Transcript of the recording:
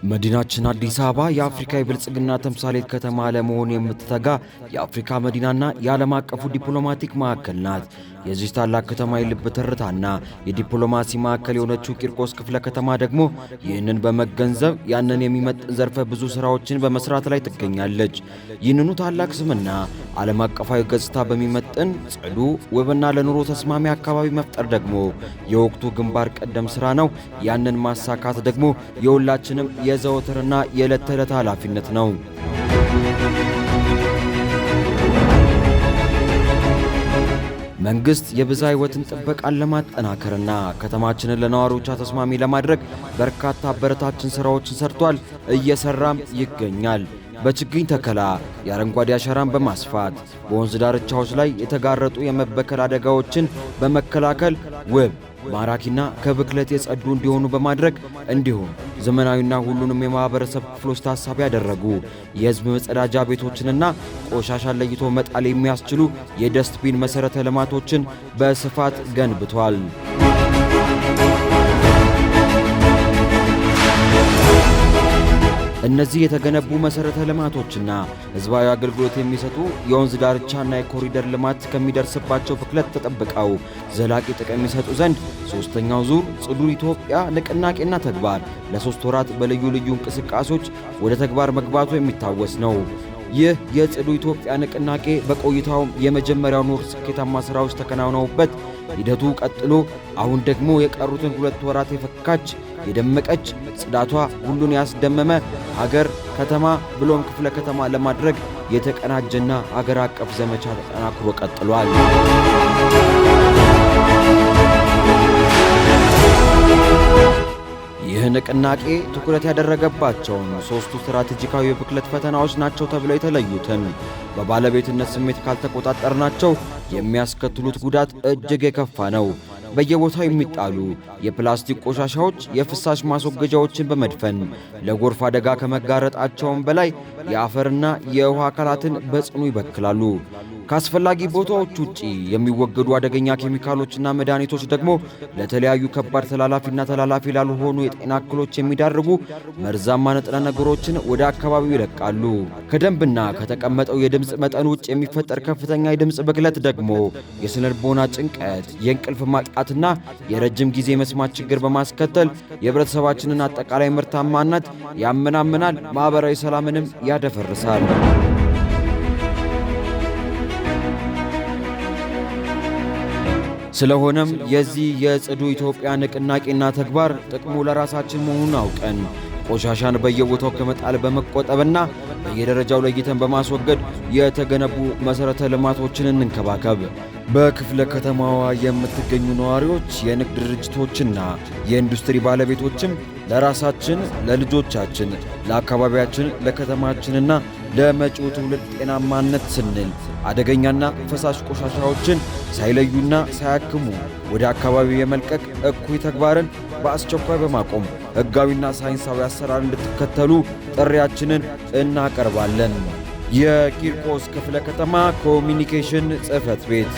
መዲናችን አዲስ አበባ የአፍሪካ የብልጽግና ተምሳሌት ከተማ ለመሆን የምትተጋ የአፍሪካ መዲናና የዓለም አቀፉ ዲፕሎማቲክ ማዕከል ናት። የዚህ ታላቅ ከተማ የልብ ትርታና የዲፕሎማሲ ማዕከል የሆነችው ቂርቆስ ክፍለ ከተማ ደግሞ ይህንን በመገንዘብ ያንን የሚመጥን ዘርፈ ብዙ ስራዎችን በመስራት ላይ ትገኛለች። ይህንኑ ታላቅ ስምና ዓለም አቀፋዊ ገጽታ በሚመጥን ጽዱ፣ ውብና ለኑሮ ተስማሚ አካባቢ መፍጠር ደግሞ የወቅቱ ግንባር ቀደም ስራ ነው። ያንን ማሳካት ደግሞ የሁላችንም የዘወትርና የዕለት ተዕለት ኃላፊነት ነው። መንግስት የብዝሃ ሕይወትን ጥበቃን ለማጠናከርና ከተማችንን ለነዋሪዎቿ ተስማሚ ለማድረግ በርካታ አበረታችን ስራዎችን ሰርቷል፣ እየሰራም ይገኛል። በችግኝ ተከላ፣ የአረንጓዴ አሻራን በማስፋት በወንዝ ዳርቻዎች ላይ የተጋረጡ የመበከል አደጋዎችን በመከላከል ውብ ማራኪና ከብክለት የጸዱ እንዲሆኑ በማድረግ እንዲሁም ዘመናዊና ሁሉንም የማህበረሰብ ክፍሎች ታሳቢ ያደረጉ የህዝብ መጸዳጃ ቤቶችንና ቆሻሻን ለይቶ መጣል የሚያስችሉ የደስትቢን መሰረተ ልማቶችን በስፋት ገንብቷል። እነዚህ የተገነቡ መሰረተ ልማቶችና ህዝባዊ አገልግሎት የሚሰጡ የወንዝ ዳርቻና የኮሪደር ልማት ከሚደርስባቸው ብክለት ተጠብቀው ዘላቂ ጥቅም የሚሰጡ ዘንድ ሶስተኛው ዙር ጽዱ ኢትዮጵያ ንቅናቄና ተግባር ለ3 ወራት በልዩ ልዩ እንቅስቃሴዎች ወደ ተግባር መግባቱ የሚታወስ ነው። ይህ የጽዱ ኢትዮጵያ ንቅናቄ በቆይታውም የመጀመሪያው ኑር ስኬታማ ስራዎች ተከናውነውበት ሂደቱ ቀጥሎ አሁን ደግሞ የቀሩትን 2 ወራት የፈካች የደመቀች ጽዳቷ ሁሉን ያስደመመ ሀገር፣ ከተማ ብሎም ክፍለ ከተማ ለማድረግ የተቀናጀና ሀገር አቀፍ ዘመቻ ተጠናክሮ ቀጥሏል። ይህ ንቅናቄ ትኩረት ያደረገባቸውን 3 ስትራቴጂካዊ የብክለት ፈተናዎች ናቸው ተብለው የተለዩትን በባለቤትነት ስሜት ካልተቆጣጠርናቸው የሚያስከትሉት ጉዳት እጅግ የከፋ ነው። በየቦታው የሚጣሉ የፕላስቲክ ቆሻሻዎች የፍሳሽ ማስወገጃዎችን በመድፈን ለጎርፍ አደጋ ከመጋረጣቸውም በላይ የአፈርና የውሃ አካላትን በጽኑ ይበክላሉ። ከአስፈላጊ ቦታዎች ውጪ የሚወገዱ አደገኛ ኬሚካሎችና መድኃኒቶች ደግሞ ለተለያዩ ከባድ ተላላፊና ተላላፊ ላልሆኑ የጤና እክሎች የሚዳርጉ መርዛማ ንጥረ ነገሮችን ወደ አካባቢው ይለቃሉ። ከደንብና ከተቀመጠው የድምፅ መጠን ውጭ የሚፈጠር ከፍተኛ የድምፅ ብክለት ደግሞ የስነ ልቦና ጭንቀት፣ የእንቅልፍ ማጣትና የረጅም ጊዜ መስማት ችግር በማስከተል የህብረተሰባችንን አጠቃላይ ምርታማነት ያመናምናል፣ ማህበራዊ ሰላምንም ያደፈርሳል። ስለሆነም የዚህ የጽዱ ኢትዮጵያ ንቅናቄና ተግባር ጥቅሙ ለራሳችን መሆኑን አውቀን ቆሻሻን በየቦታው ከመጣል በመቆጠብና በየደረጃው ለይተን በማስወገድ የተገነቡ መሰረተ ልማቶችን እንንከባከብ። በክፍለ ከተማዋ የምትገኙ ነዋሪዎች፣ የንግድ ድርጅቶችና የኢንዱስትሪ ባለቤቶችም ለራሳችን፣ ለልጆቻችን፣ ለአካባቢያችን፣ ለከተማችንና ለመጪው ትውልድ ጤናማነት ስንል አደገኛና ፈሳሽ ቆሻሻዎችን ሳይለዩና ሳያክሙ ወደ አካባቢው የመልቀቅ እኩይ ተግባርን በአስቸኳይ በማቆም ሕጋዊና ሳይንሳዊ አሰራር እንድትከተሉ ጥሪያችንን እናቀርባለን። የቂርቆስ ክፍለ ከተማ ኮሚኒኬሽን ጽሕፈት ቤት